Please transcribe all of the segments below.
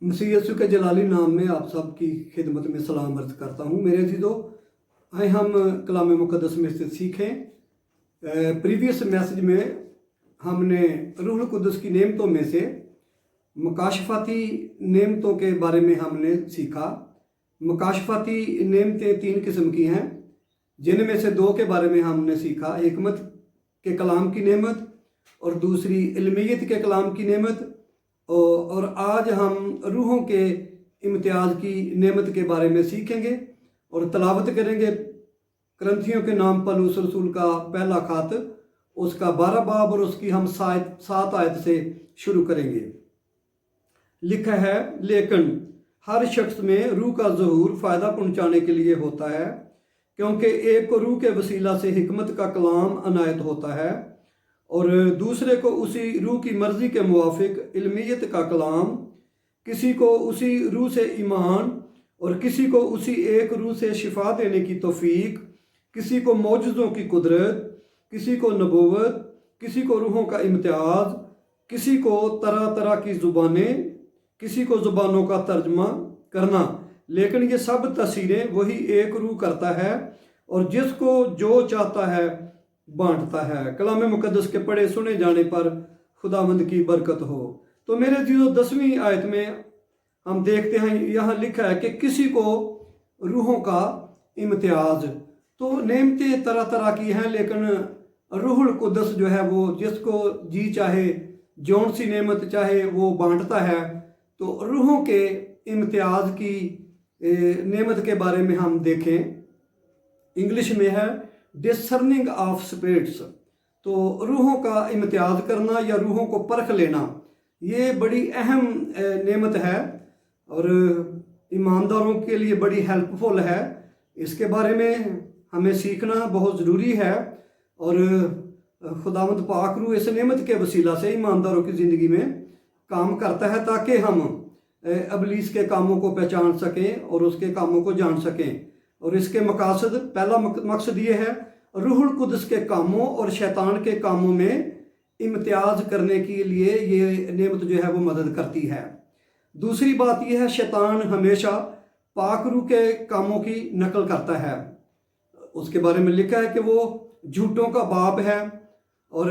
मसीह यीशु के जलाली नाम में आप सब की खिदमत में सलाम अर्ज करता हूँ। मेरे अजीजों, आए हम कलाम मुक़द्दस में से सीखें। प्रीवियस मैसेज में हमने रूहुल कुद्दस की नेमतों में से मकाशफाती नेमतों के बारे में हमने सीखा। मकाशफाती नेमतें 3 किस्म की हैं, जिनमें से 2 के बारे में हमने सीखा। हिकमत के कलाम की नेमत और दूसरी इल्मियत के कलाम की नेमत। और आज हम रूहों के इम्तियाज़ की नेमत के बारे में सीखेंगे और तलावत करेंगे करंथियों के नाम पौलुस रसूल का पहला खत, उसका 12 बाब और उसकी हम 7 आयत से शुरू करेंगे। लिखा है, लेकिन हर शख्स में रूह का ज़हूर फ़ायदा पहुँचाने के लिए होता है, क्योंकि एक को रूह के वसीला से हिकमत का कलाम अनायत होता है और दूसरे को उसी रूह की मर्ज़ी के मुवाफिक इल्मियत का कलाम, किसी को उसी रूह से ईमान और किसी को उसी एक रूह से शिफा देने की तौफीक, किसी को मौजज़ों की कुदरत, किसी को नबूवत, किसी को रूहों का इम्तियाज़, किसी को तरह तरह की ज़ुबानें, किसी को ज़ुबानों का तर्जमा करना। लेकिन ये सब तसीरें वही एक रूह करता है और जिसको जो चाहता है बांटता है। कलाम मुक़द्दस के पढ़े सुने जाने पर खुदावंद की बरकत हो। तो मेरे जीजों, 10वीं आयत में हम देखते हैं, यहाँ लिखा है कि किसी को रूहों का इम्तियाज़। तो नेमतें तरह तरह की हैं, लेकिन रूहुल कुद्दस जो है वो जिसको जी चाहे जौन सी नेमत चाहे वो बांटता है। तो रूहों के इम्तियाज़ की नेमत के बारे में हम देखें, इंग्लिश में है डिसर्निंग ऑफ स्पिरिट्स। तो रूहों का इम्तियाज़ करना या रूहों को परख लेना, ये बड़ी अहम नेमत है और ईमानदारों के लिए बड़ी हेल्पफुल है। इसके बारे में हमें सीखना बहुत ज़रूरी है और खुदावंद पाक रूह इस नेमत के वसीला से ईमानदारों की ज़िंदगी में काम करता है, ताकि हम इब्लीस के कामों को पहचान सकें और उसके कामों को जान सकें। और इसके मकासद, पहला मकसद ये है रूहुल कुद्दस के कामों और शैतान के कामों में इम्तियाज़ करने के लिए ये नेमत जो है वो मदद करती है। दूसरी बात यह है, शैतान हमेशा पाक रूह के कामों की नकल करता है। उसके बारे में लिखा है कि वो झूठों का बाप है और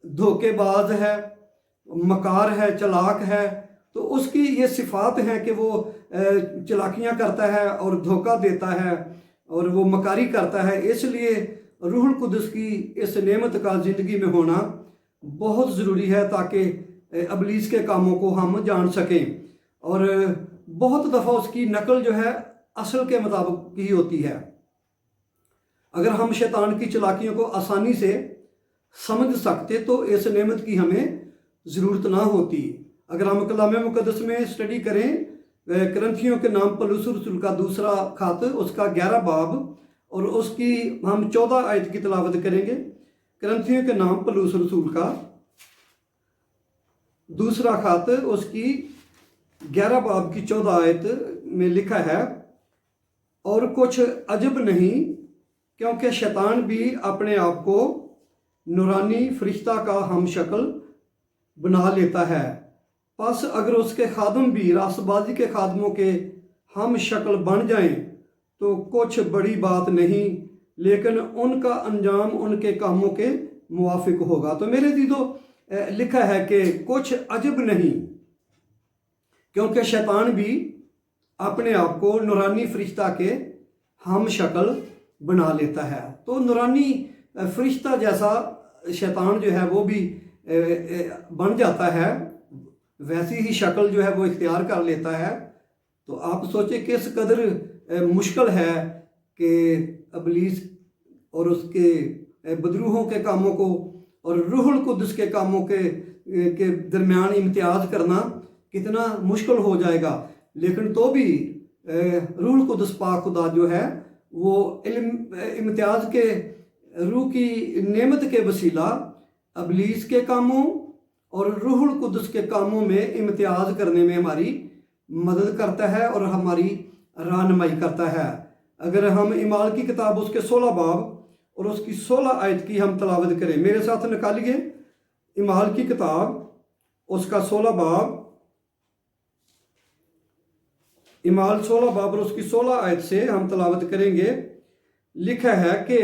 धोखेबाज है, मकार है, चलाक है। तो उसकी ये सिफात हैं कि वो चलाकियाँ करता है और धोखा देता है और वो मकारी करता है। इसलिए रूहुल कुद्दस की इस नेमत का ज़िंदगी में होना बहुत ज़रूरी है, ताकि इब्लीस के कामों को हम जान सकें। और बहुत दफ़ा उसकी नकल जो है असल के मुताबिक ही होती है। अगर हम शैतान की चलाकियों को आसानी से समझ सकते तो इस नेमत की हमें ज़रूरत ना होती। अगर हम कलाम मुक़द्दस में स्टडी करें, करंथियों के नाम पौलुस रसूल का दूसरा खत, उसका 11 बाब और उसकी हम 14 आयत की तलावत करेंगे। करंथियों के नाम पौलुस रसूल का दूसरा खत, उसकी 11 बाब की 14 आयत में लिखा है, और कुछ अजब नहीं, क्योंकि शैतान भी अपने आप को नूरानी फरिश्ता का हम शक्ल बना लेता है। बस अगर उसके खादम भी रासबाजी के खादमों के हम शक्ल बन जाएं तो कुछ बड़ी बात नहीं, लेकिन उनका अंजाम उनके कामों के मुवाफिक होगा। तो मेरे दीदों, लिखा है कि कुछ अजब नहीं, क्योंकि शैतान भी अपने आप को नूरानी फरिश्ता के हम शक्ल बना लेता है। तो नूरानी फरिश्ता जैसा शैतान जो है वो भी बन जाता है, वैसी ही शक्ल जो है वो इख्तियार कर लेता है। तो आप सोचें किस कदर मुश्किल है कि इब्लीस और उसके बदरूहों के कामों को और रूहुल कुद्दस के कामों के दरमियान इम्तियाज़ करना कितना मुश्किल हो जाएगा। लेकिन तो भी रूहुल कुद्दस पाक खुदा जो है वो इम्तियाज़ के रूह की नेमत के वसीला इब्लीस के कामों और रूहुल कुद्दस के कामों में इम्तियाज़ करने में हमारी मदद करता है और हमारी रहनुमाई करता है। अगर हम इमाल की किताब उसके 16 बाब और उसकी 16 आयत की हम तलावत करें, मेरे साथ निकालिए इमाल की किताब उसका 16 बाब इमाल 16 बाब और उसकी 16 आयत से हम तलावत करेंगे। लिखा है कि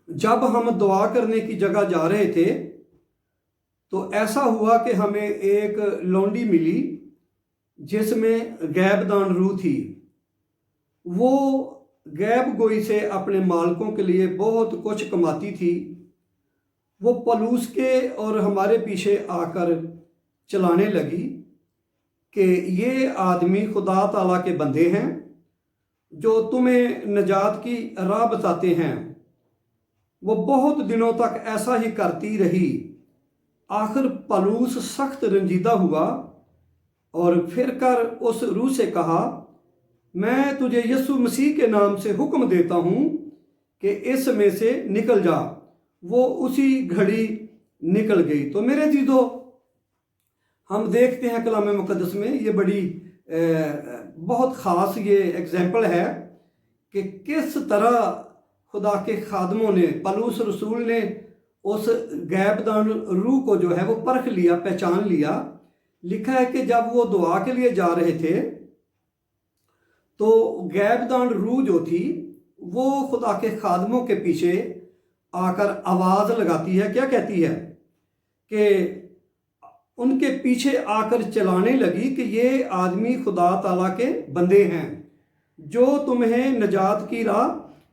जब हम दुआ करने की जगह जा रहे थे तो ऐसा हुआ कि हमें एक लौंडी मिली जिसमें गैबदान रूह थी। वो गैब गोई से अपने मालकों के लिए बहुत कुछ कमाती थी। वो पलूस के और हमारे पीछे आकर चलाने लगी कि ये आदमी खुदा ताला के बंदे हैं जो तुम्हें नजात की राह बताते हैं। वो बहुत दिनों तक ऐसा ही करती रही। आखिर पलूस सख्त रंजीदा हुआ और फिर कर उस रूह से कहा, मैं तुझे यीशु मसीह के नाम से हुक्म देता हूँ कि इसमें से निकल जा। वो उसी घड़ी निकल गई। तो मेरे जीजो, हम देखते हैं कलाम मुकद्दस में ये बड़ी बहुत ख़ास ये एग्जाम्पल है कि किस तरह खुदा के खादमों ने, पलूस रसूल ने उस गैबदान रूह को जो है वो परख लिया, पहचान लिया। लिखा है कि जब वो दुआ के लिए जा रहे थे तो गैबदान रूह जो थी वो खुदा के खादमों के पीछे आकर आवाज़ लगाती है। क्या कहती है कि उनके पीछे आकर चलाने लगी कि ये आदमी खुदा ताला के बंदे हैं जो तुम्हें नजात की राह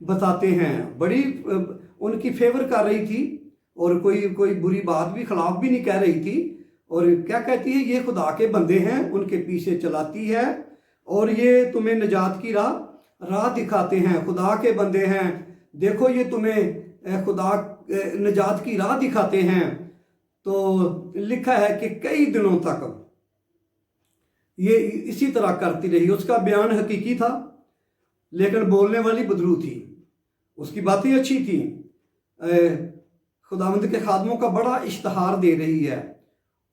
बताते हैं। बड़ी उनकी फेवर कर रही थी और कोई बुरी बात भी, खिलाफ भी नहीं कह रही थी। और क्या कहती है, ये खुदा के बंदे हैं, उनके पीछे चलाती है और ये तुम्हें नजात की राह दिखाते हैं। खुदा के बंदे हैं, देखो ये तुम्हें खुदा नजात की राह दिखाते हैं। तो लिखा है कि कई दिनों तक ये इसी तरह करती रही। उसका बयान हकीकी था लेकिन बोलने वाली बदरू थी। उसकी बातें अच्छी थी, खुदावंद के खादमों का बड़ा इश्तहार दे रही है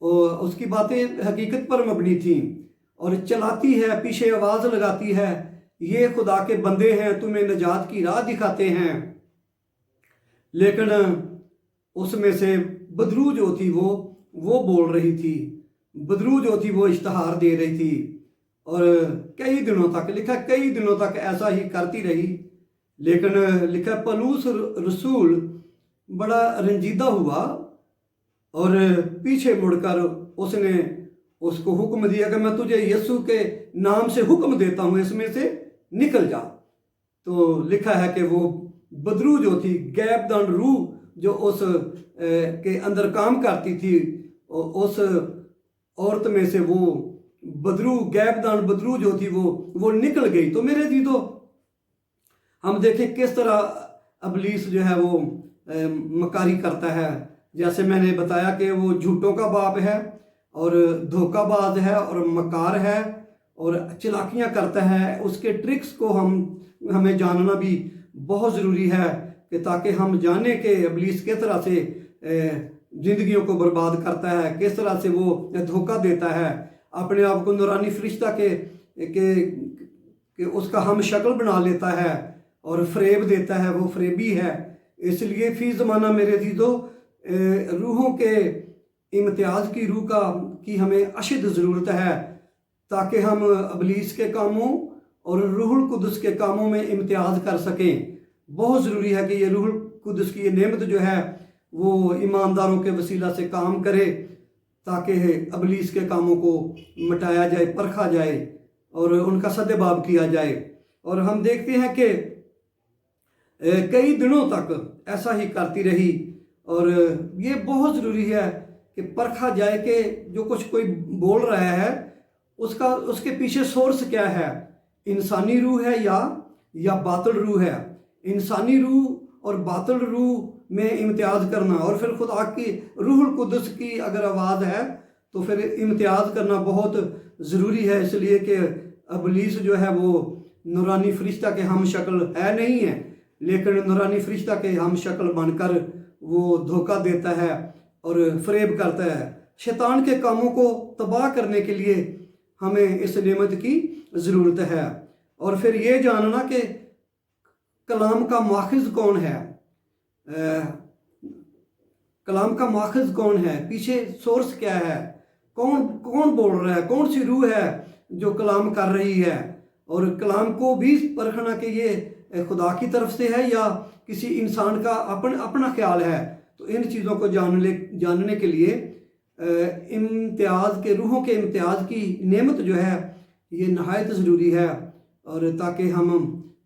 और उसकी बातें हकीकत पर मबनी थी। और चलाती है, पीछे आवाज़ लगाती है, ये खुदा के बंदे हैं, तुम्हें नजात की राह दिखाते हैं। लेकिन उसमें से बदरू जो थी वो बोल रही थी, बदरू जो थी वो इश्तहार दे रही थी। और कई दिनों तक, लिखा कई दिनों तक ऐसा ही करती रही। लेकिन लिखा पलूस रसूल बड़ा रंजीदा हुआ और पीछे मुड़कर उसने उसको हुक्म दिया कि मैं तुझे यीशु के नाम से हुक्म देता हूँ, इसमें से निकल जा। तो लिखा है कि वो बदरू जो थी, गैबदान रूह जो उस के अंदर काम करती थी, उस औरत में से वो बदरू, गैबदान बदरू जो थी वो निकल गई। तो मेरे जीजो, हम देखें किस तरह अबलीस जो है वो मकारी करता है। जैसे मैंने बताया कि वो झूठों का बाप है और धोखाबाज है और मकार है और चालाकियाँ करता है। उसके ट्रिक्स को हमें जानना भी बहुत ज़रूरी है कि ताकि हम जाने कि अबलीस किस तरह से ज़िंदगियों को बर्बाद करता है, किस तरह से वो धोखा देता है, अपने आप को नूरानी फरिश्ता के उसका हम शक्ल बना लेता है और फरेब देता है, वो फरेबी है। इसलिए फ़ी ज़माना मेरे दीदो रूहों के इम्तियाज़ की रूह की हमें अशद ज़रूरत है ताकि हम अबलीस के कामों और रूहुल कुदस के कामों में इम्तियाज़ कर सकें। बहुत ज़रूरी है कि ये रूहुल कुदस की ये नेमत जो है वो ईमानदारों के वसीला से काम करे ताकि अबलीस के कामों को मिटाया जाए, परखा जाए और उनका सद्देबाब किया जाए। और हम देखते हैं कि कई दिनों तक ऐसा ही करती रही। और ये बहुत ज़रूरी है कि परखा जाए कि जो कुछ कोई बोल रहा है उसके पीछे सोर्स क्या है, इंसानी रूह है या बातिल रूह है। इंसानी रूह और बातिल रूह में इम्तियाज़ करना और फिर खुदा की रूहुल कुदस की अगर आवाज़ है तो फिर इम्तियाज़ करना बहुत ज़रूरी है। इसलिए कि अबलीस जो है वो नूरानी फरिश्ता के हम शक्ल है नहीं है, लेकिन नूरानी फरिश्ता के हम शक्ल बनकर वो धोखा देता है और फरेब करता है। शैतान के कामों को तबाह करने के लिए हमें इस नेमत की ज़रूरत है। और फिर ये जानना कि कलाम का माखिज़ कौन है, कलाम का माखिज़ कौन है, पीछे सोर्स क्या है, कौन बोल रहा है, कौन सी रूह है जो कलाम कर रही है, और कलाम को भी परखना कि ये खुदा की तरफ से है या किसी इंसान का अपना ख्याल है। तो इन चीज़ों को जानने के लिए इम्तियाज़ के रूहों के इम्तियाज़ की नेमत जो है ये नहायत ज़रूरी है, और ताकि हम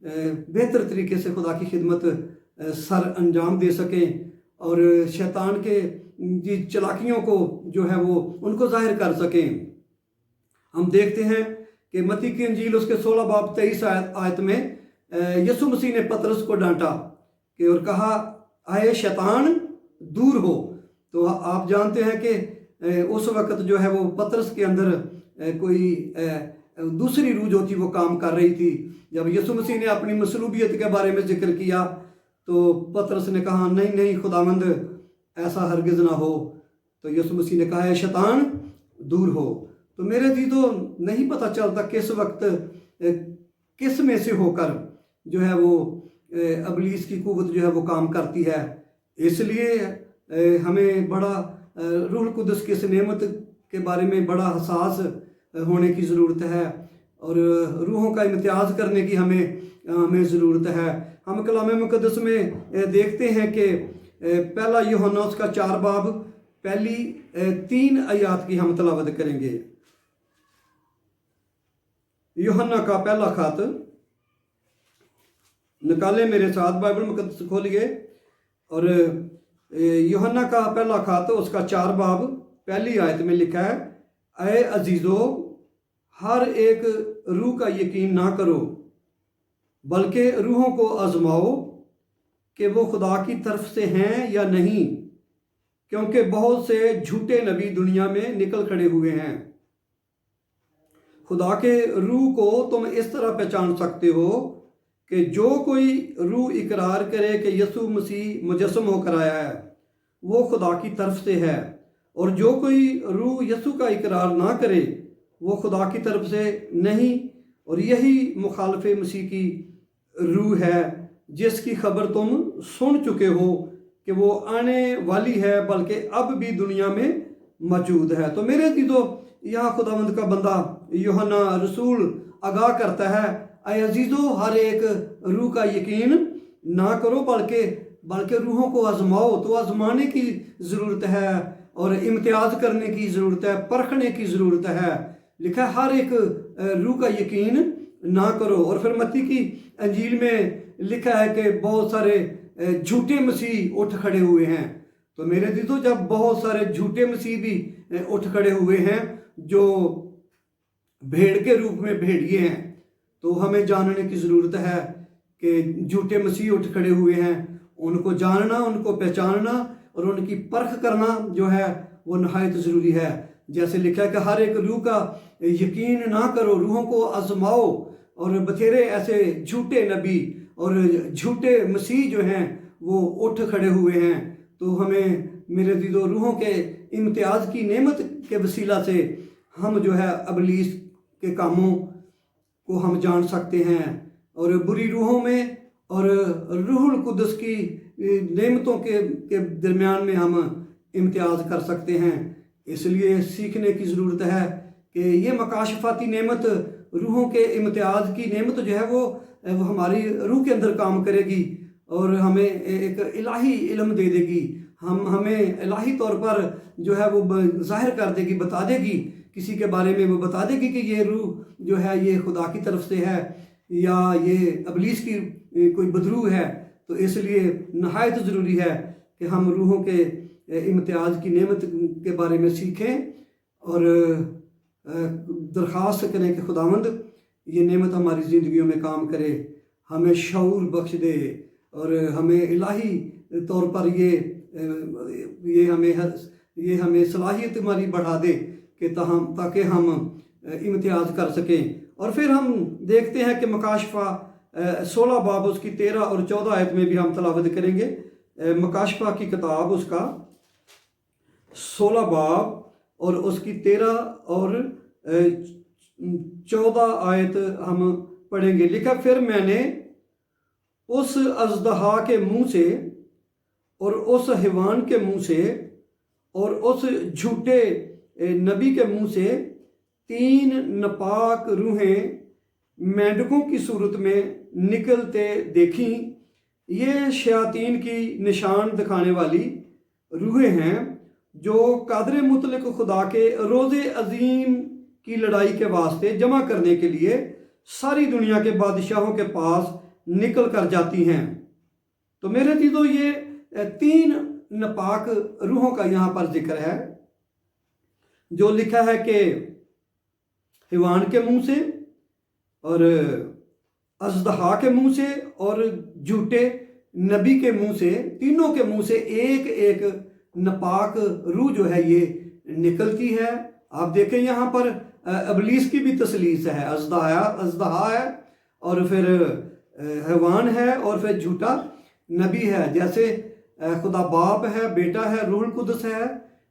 बेहतर तरीके से खुदा की खिदमत सर अंजाम दे सकें और शैतान के जी चलाकियों को जो है वो उनको ज़ाहिर कर सकें। हम देखते हैं कि मत्ती की इंजील उसके 16 बाब 23 आयत में यीशु मसीह ने पतरस को डांटा कि और कहा, आए शैतान दूर हो। तो आप जानते हैं कि उस वक़्त जो है वो पतरस के अंदर कोई दूसरी रूह जो थी वो काम कर रही थी। जब यीशु मसीह ने अपनी मसलूबियत के बारे में जिक्र किया तो पतरस ने कहा, नहीं नहीं खुदावंद, ऐसा हरगिज़ ना हो। तो यीशु मसीह ने कहा, है शैतान दूर हो। तो मेरे दीदो, नहीं पता चलता किस वक्त किस में से होकर जो है वो अबलीस की कुव्वत जो है वो काम करती है। इसलिए हमें बड़ा रूह कुदस की इस नेमत के बारे में बड़ा हसास होने की ज़रूरत है, और रूहों का इम्तियाज़ करने की हमें ज़रूरत है। हम कलाम मुक़द्दस में देखते हैं कि पहला यूहन्ना उसका 4 बाब पहली 3 आयत की हम तलावत करेंगे। यूहन्ना का पहला खत, निकाले मेरे साथ बाइबल मुक़द्दस खोलिए, और यूहन्ना का पहला खत उसका 4 बाब पहली आयत में लिखा है, ऐ अजीज़ो, हर एक रूह का यकीन ना करो, बल्कि रूहों को आजमाओ कि वो खुदा की तरफ से हैं या नहीं, क्योंकि बहुत से झूठे नबी दुनिया में निकल खड़े हुए हैं। खुदा के रूह को तुम इस तरह पहचान सकते हो कि जो कोई रूह इकरार करे कि यीशु मसीह मुजस्सम होकर आया है, वो खुदा की तरफ से है, और जो कोई रूह यीशु का इकरार ना करे वो खुदा की तरफ से नहीं। और यही मुखालफ मसीह की रूह है जिसकी खबर तुम सुन चुके हो कि वो आने वाली है, बल्कि अब भी दुनिया में मौजूद है। तो मेरे दीदो, यहाँ खुदावंद का बंदा यूहन्ना रसूल आगाह करता है, ऐ अजीज़ो, हर एक रूह का यकीन ना करो, बल्कि रूहों को आजमाओ। तो आजमाने की ज़रूरत है और इम्तियाज़ करने की ज़रूरत है, परखने की ज़रूरत है। लिखा है हर एक रूह का यकीन ना करो। और फिर मत्ती की अंजील में लिखा है कि बहुत सारे झूठे मसीह उठ खड़े हुए हैं। तो मेरे दीदो, जब बहुत सारे झूठे मसीह भी उठ खड़े हुए हैं जो भेड़ के रूप में भेड़िए हैं, तो हमें जानने की ज़रूरत है कि झूठे मसीह उठ खड़े हुए हैं, उनको जानना, उनको पहचानना और उनकी परख करना जो है वो नहायत ज़रूरी है। जैसे लिखा है कि हर एक रूह का यकीन ना करो, रूहों को आजमाओ। और बथेरे ऐसे झूठे नबी और झूठे मसीह जो हैं वो उठ खड़े हुए हैं। तो हमें मेरे दीदो, रूहों के इम्तियाज़ की नेमत के वसीला से हम जो है अबलीस के कामों को हम जान सकते हैं, और बुरी रूहों में और रूहुल कुद्दस की नेमतों के दरमियान में हम इम्तियाज़ कर सकते हैं। इसलिए सीखने की ज़रूरत है कि ये मकाशफाती नेमत, रूहों के इम्तियाज़ की नेमत जो है वो हमारी रूह के अंदर काम करेगी और हमें एक इलाही इल्म दे देगी। हमें इलाही तौर पर जो है वो ज़ाहिर कर देगी, बता देगी, किसी के बारे में वो बता देगी कि ये रूह जो है ये खुदा की तरफ से है या ये अबलीस की कोई बदरू है। तो इसलिए नहायत ज़रूरी है कि हम रूहों के इम्तियाज़ की नेमत के बारे में सीखें और दरख्वास्त करें कि खुदावंद ये नेमत हमारी ज़िंदगियों में काम करे, हमें शऊर बख्श दे और हमें इलाही तौर पर ये हमें सलाहियत हमारी बढ़ा दे कि ताकि हम इम्तियाज़ कर सकें। और फिर हम देखते हैं कि मकाशफा 16 बाब उसकी 13 और 14 आयत में भी हम तलावत करेंगे। मकाशफा की किताब उसका 16 बाब और उसकी 13 और 14 आयत हम पढ़ेंगे। लिखा, फिर मैंने उस अज़दहा के मुंह से और उस हिवान के मुंह से और उस झूठे नबी के मुंह से 3 नापाक रूहें मेंढकों की सूरत में निकलते देखी। ये शयातीन की निशान दिखाने वाली रूहें हैं जो कादर मुतलक खुदा के रोज़े अजीम की लड़ाई के वास्ते जमा करने के लिए सारी दुनिया के बादशाहों के पास निकल कर जाती हैं। तो मेरे चीज़ों, ये 3 नापाक रूहों का यहाँ पर जिक्र है, जो लिखा है कि हिवान के मुंह से और अजदहा के मुंह से और झूठे नबी के मुंह से, तीनों के मुंह से एक एक नापाक रूह जो है ये निकलती है। आप देखें यहाँ पर इब्लीस की भी तसलीस है, अजदहा है और फिर हिवान है और फिर झूठा नबी है। जैसे खुदा बाप है, बेटा है, रूहुल कुदस है,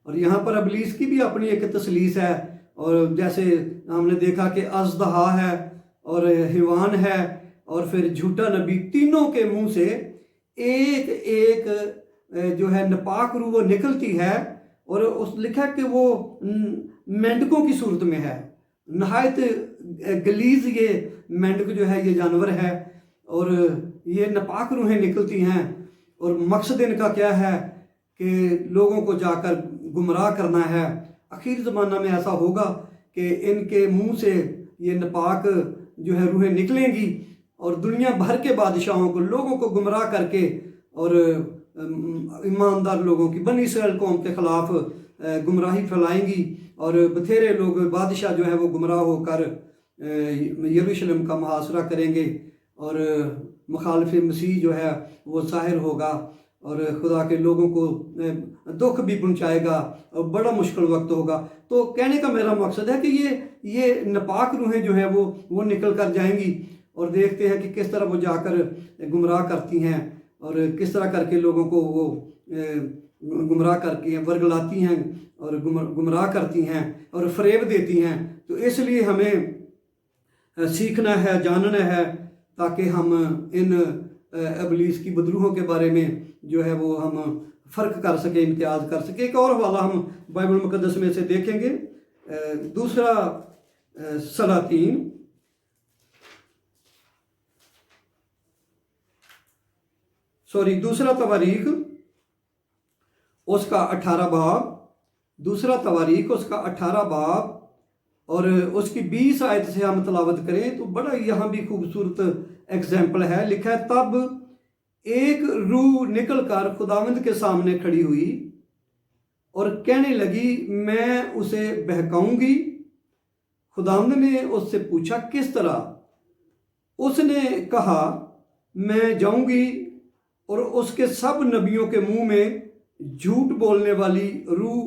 और यहाँ पर इब्लीस की भी अपनी एक तसलीस है। और जैसे हमने देखा कि अजदहा है और हिवान है और फिर झूठा नबी, तीनों के मुंह से एक एक जो है नापाक रूह वो निकलती है। और उस लिखा कि वो मेंढकों की सूरत में है। नहायत गलीज ये मेंढक जो है ये जानवर है और ये नापाक रूहें निकलती हैं। और मकसद इनका क्या है कि लोगों को जाकर गुमराह करना है। आखिर ज़माना में ऐसा होगा कि इनके मुंह से ये नापाक जो है रूहें निकलेंगी और दुनिया भर के बादशाहों को, लोगों को गुमराह करके और ईमानदार लोगों की, बनी इसराइल कौम के ख़िलाफ़ गुमराही फैलाएंगी और बथेरे लोग, बादशाह जो है वो गुमराह होकर यरूशलेम का मुहासरा करेंगे और मुखालिफ मसीह जो है वो ज़ाहिर होगा और खुदा के लोगों को दुख भी पहुंचाएगा और बड़ा मुश्किल वक्त होगा। तो कहने का मेरा मकसद है कि ये नापाक रूहें जो हैं वो निकल कर जाएंगी और देखते हैं कि किस तरह वो जाकर गुमराह करती हैं और किस तरह करके लोगों को वो गुमराह करके वर्गलाती हैं और गुमराह करती हैं और फरेब देती हैं। तो इसलिए हमें सीखना है, जानना है, ताकि हम इन इब्लीस की बदरूहों के बारे में जो है वो हम फ़र्क कर सके, इम्तियाज़ कर सके। एक और हवाला हम बाइबल मुक़द्दस में से देखेंगे। दूसरा तवारीख उसका 18 बाब, दूसरा तवारीख उसका 18 बाब और उसकी 20 आयत से हम तलावत करें तो बड़ा यहाँ भी खूबसूरत एग्जाम्पल है। लिखा है, तब एक रूह निकल कर खुदावंद के सामने खड़ी हुई और कहने लगी, मैं उसे बहकाऊंगी। खुदावंद ने उससे पूछा, किस तरह? उसने कहा, मैं जाऊंगी और उसके सब नबियों के मुंह में झूठ बोलने वाली रूह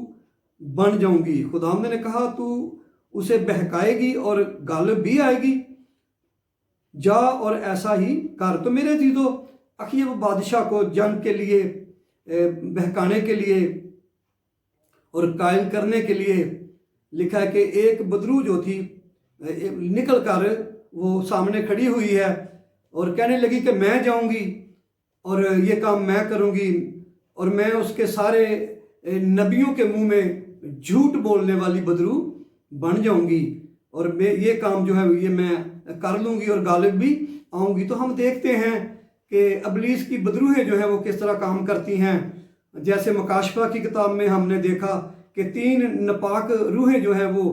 बन जाऊंगी। खुदावंद ने कहा, तू उसे बहकाएगी और गालिब भी आएगी, जा और ऐसा ही कर। तो मेरे चीज़ों, आखिर वो बादशाह को जंग के लिए बहकाने के लिए और कायल करने के लिए लिखा है कि एक बदरू जो थी निकल कर वो सामने खड़ी हुई है और कहने लगी कि मैं जाऊंगी और ये काम मैं करूंगी और मैं उसके सारे नबियों के मुंह में झूठ बोलने वाली बदरू बन जाऊंगी और मैं ये काम जो है ये मैं कर लूँगी और गालिब भी आऊँगी। तो हम देखते हैं कि इब्लीस की बदरूहें जो है वो किस तरह काम करती हैं। जैसे मुकाशफा की किताब में हमने देखा कि 3 नापाक रूहें जो है वो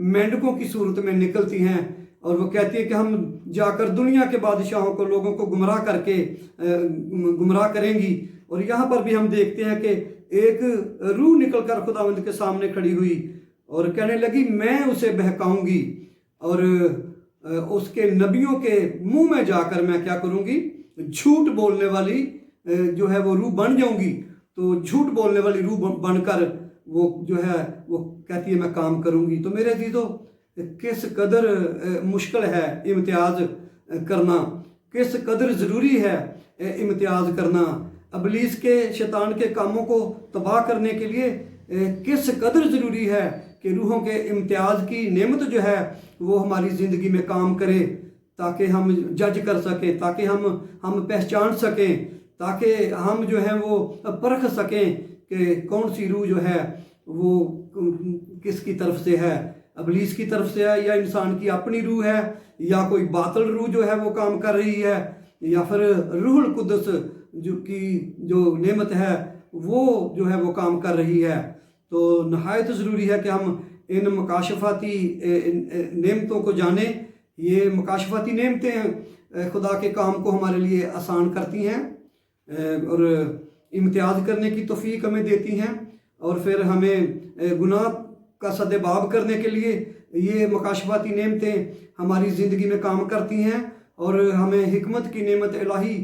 मेंढकों की सूरत में निकलती हैं और वो कहती है कि हम जाकर दुनिया के बादशाहों को, लोगों को गुमराह करके गुमराह करेंगी। और यहाँ पर भी हम देखते हैं कि एक रूह निकल कर खुदावंद के सामने खड़ी हुई और कहने लगी, मैं उसे बहकाऊंगी और उसके नबियों के मुंह में जाकर मैं क्या करूंगी, झूठ बोलने वाली जो है वो रूह बन जाऊंगी। तो झूठ बोलने वाली रूह बनकर वो जो है वो कहती है मैं काम करूंगी। तो मेरे अजीजों, किस कदर मुश्किल है इम्तियाज़ करना, किस कदर ज़रूरी है इम्तियाज़ करना। इब्लीस के शैतान के कामों को तबाह करने के लिए किस कदर ज़रूरी है कि रूहों के इम्तियाज़ की नेमत जो है वो हमारी ज़िंदगी में काम करे, ताकि हम जज कर सकें, ताकि हम पहचान सकें, ताकि हम जो है वो परख सकें कि कौन सी रूह जो है वो किसकी तरफ से है। इब्लीस की तरफ से है या इंसान की अपनी रूह है या कोई बातिल रूह जो है वो काम कर रही है या फिर रूहुल कुद्दस जो नेमत है वो जो है वो काम कर रही है। तो नहायत ज़रूरी है कि हम इन मकाशफाती नेमतों को जानें। ये मकाशफाती नेमतें खुदा के काम को हमारे लिए आसान करती हैं और इम्तियाज़ करने की तौफीक हमें देती हैं, और फिर हमें गुनाह का सद्देबाब करने के लिए ये मकाशफाती नेमतें हमारी ज़िंदगी में काम करती हैं, और हमें हिकमत की नेमत इलाही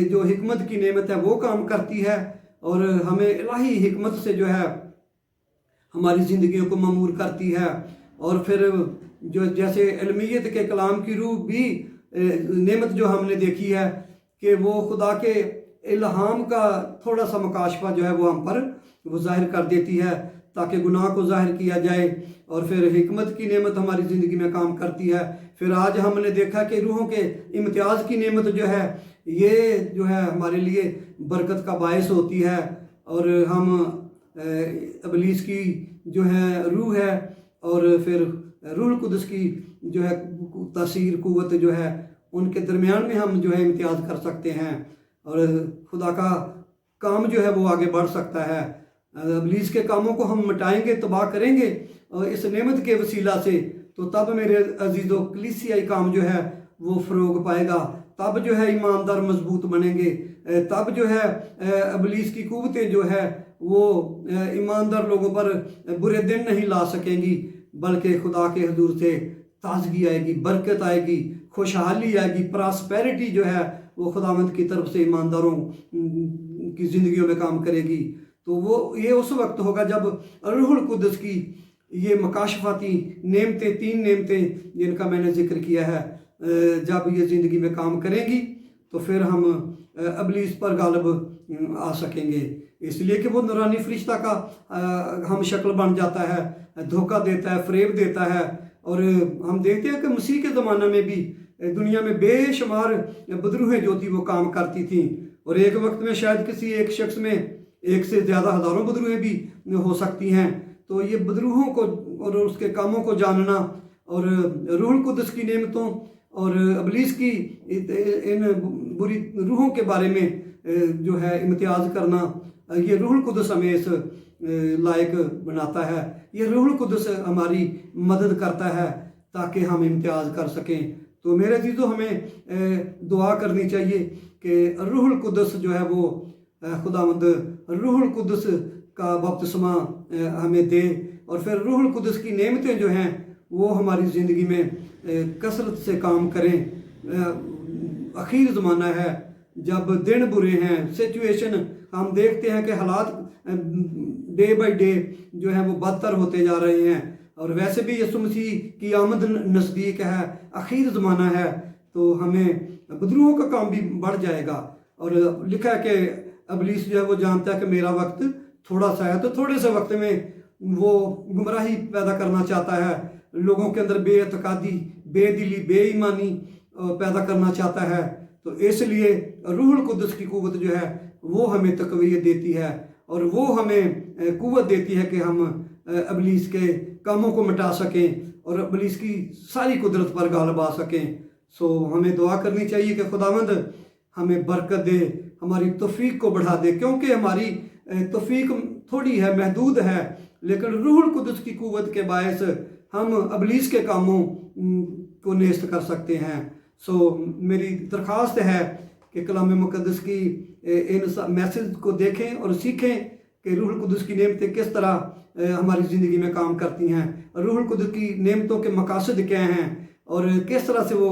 जो हिकमत की नेमत है वो काम करती है, और हमें इलाही हिकमत से जो है हमारी ज़िंदगियों को ममूर करती है। और फिर जो जैसे इल्मियत के कलाम की रूह भी नेमत जो हमने देखी है कि वो खुदा के इल्हाम का थोड़ा सा मकाशफा जो है वो हम पर वो ज़ाहिर कर देती है ताकि गुनाह को ज़ाहिर किया जाए, और फिर हिकमत की नेमत हमारी ज़िंदगी में काम करती है। फिर आज हमने देखा कि रूहों के इम्तियाज़ की नेमत जो है ये जो है हमारे लिए बरकत का बायस होती है, और हम इब्लीस की जो है रूह है और फिर रूहुल कुद्दस की जो है तासीर कुव्वत जो है उनके दरमियान में हम जो है इम्तियाज़ कर सकते हैं, और खुदा का काम जो है वो आगे बढ़ सकता है। इब्लीस के कामों को हम मिटाएंगे, तबाह करेंगे और इस नेमत के वसीला से, तो तब मेरे अजीज़ों कलीसियाई काम जो है वो फ़रोग पाएगा, तब जो है ईमानदार मजबूत बनेंगे, तब जो है इब्लीस की कुव्वतें जो है वो ईमानदार लोगों पर बुरे दिन नहीं ला सकेंगी, बल्कि खुदा के हुजूर से ताजगी आएगी, बरकत आएगी, खुशहाली आएगी, प्रॉस्पेरिटी जो है वो खुदावंद की तरफ से ईमानदारों की ज़िंदगियों में काम करेगी। तो वो ये उस वक्त होगा जब रूहुल कुद्दस की ये मकाशफाती नेमतें, 3 नेमतें जिनका मैंने जिक्र किया है, जब ये ज़िंदगी में काम करेंगी तो फिर हम इब्लीस पर गालिब आ सकेंगे, इसलिए कि वो नूरानी फरिश्ता का हम शक्ल बन जाता है, धोखा देता है, फ़रेब देता है। और हम देखते हैं कि मसीह के ज़माने में भी दुनिया में बेशुमार बदरूहें जो थी वो काम करती थीं, और एक वक्त में शायद किसी एक शख्स में एक से ज़्यादा हज़ारों बदरूहें भी हो सकती हैं। तो ये बदरूहों को और उसके कामों को जानना और रूहुल कुद्दस की नेमतों और इब्लीस की इन बुरी रूहों के बारे में जो है इम्तियाज़ करना, ये रूहुल कुद्दस हमें इस लायक बनाता है। ये रूहुल कुद्दस हमारी मदद करता है ताकि हम इम्तियाज़ कर सकें। तो मेरे अज़ीज़ों, हमें दुआ करनी चाहिए कि रूहुल कुद्दस जो है वो खुदावंद रूहुल कुद्दस का बपतिस्मा हमें दे, और फिर रूहुल कुद्दस की नेमतें जो हैं वो हमारी ज़िंदगी में कसरत से काम करें। आखिर ज़माना है जब दिन बुरे हैं, सिचुएशन हम देखते हैं कि हालात डे बाय डे जो है वो बदतर होते जा रहे हैं, और वैसे भी यीशु मसीह की आमद नज़दीक है, आखिर ज़माना है, तो हमें बदरूहों का काम भी बढ़ जाएगा। और लिखा है कि इब्लीस जो है वो जानता है कि मेरा वक्त थोड़ा सा है, तो थोड़े से वक्त में वो गुमराही पैदा करना चाहता है, लोगों के अंदर बेअतकादी, बेदिली, बेईमानी पैदा करना चाहता है। तो इसलिए रूहुल कुद्दस की कुव्वत जो है वो हमें तक़वियत देती है, और वो हमें कुव्वत देती है कि हम इब्लीस के कामों को मिटा सकें और इब्लीस की सारी कुदरत पर गालिब आ सकें। सो हमें दुआ करनी चाहिए कि खुदावंद हमें बरकत दे, हमारी तौफीक को बढ़ा दे, क्योंकि हमारी तौफीक थोड़ी है, महदूद है, लेकिन रूहुल कुद्दस की कुव्वत के बायस हम इब्लीस के कामों को नेस्त कर सकते हैं। सो मेरी दरख्वास्त है कि कलाम मुक़द्दस की इन मैसेज को देखें और सीखें कि रूहुल कुद्दस की नेमतें किस तरह हमारी ज़िंदगी में काम करती हैं, रूहुल कुद्दस की नेमतों के मकासद क्या हैं और किस तरह से वो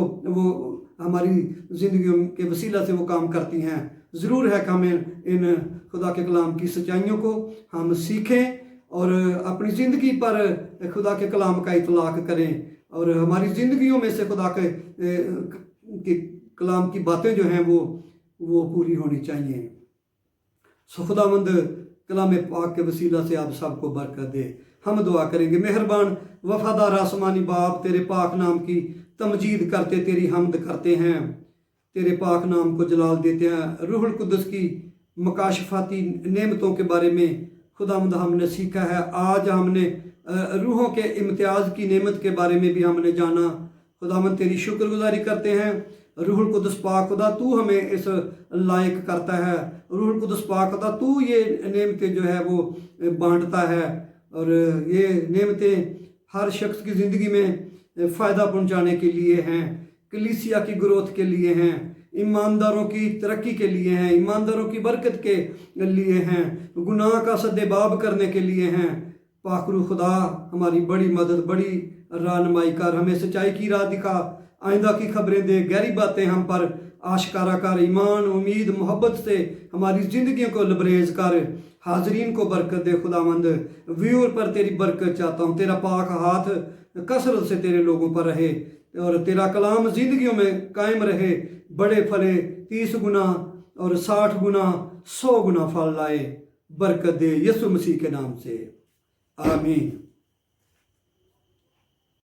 हमारी ज़िंदगियों के वसीला से वो काम करती हैं। ज़रूर है कि हमें इन खुदा के कलाम की सच्चाइयों को हम सीखें और अपनी ज़िंदगी पर खुदा के कलाम का इतलाक़ करें, और हमारी ज़िंदगियों में से खुदा के कलाम की बातें जो हैं वो पूरी होनी चाहिए। सो खुदावंद कलाम पाक के वसीला से आप सबको बरकत दे। हम दुआ करेंगे। मेहरबान वफादार आसमानी बाप, तेरे पाक नाम की तमजीद करते, तेरी हमद करते हैं, तेरे पाक नाम को जलाल देते हैं। रूहुल कुद्दस की मकाशफाती नेमतों के बारे में खुदावंद हमने सीखा है। आज हमने रूहों के इम्तियाज़ की नेमत के बारे में भी हमने जाना। खुदावंद तेरी शुक्रगुजारी करते हैं। रूहुल कुदस पाक खुदा तू हमें इस लायक करता है। रूहुल कुदस पाक खुदा तू ये नेमतें जो है वो बांटता है, और ये नेमतें हर शख्स की ज़िंदगी में फ़ायदा पहुंचाने के लिए हैं, कलीसिया की ग्रोथ के लिए हैं, ईमानदारों की तरक्की के लिए हैं, ईमानदारों की बरकत के लिए हैं, गुनाह का सद्देबाब करने के लिए हैं। पाकरू खुदा हमारी बड़ी मदद, बड़ी रहनुमाई कर, हमें सच्चाई की राह दिखा, आइंदा की खबरें दे, गहरी बातें हम पर आशकारा कर, ईमान उम्मीद मोहब्बत से हमारी ज़िंदगियों को लबरेज कर, हाजरीन को बरकत दे। खुदावंद व्यूअर पर तेरी बरकत चाहता हूँ, तेरा पाक हाथ कसरत से तेरे लोगों पर रहे और तेरा कलाम ज़िंदगियों में कायम रहे, बड़े फले, 30 गुना और 60 गुना 100 गुना फल लाए। बरकत दे यीशु मसीह के नाम से, आमीन।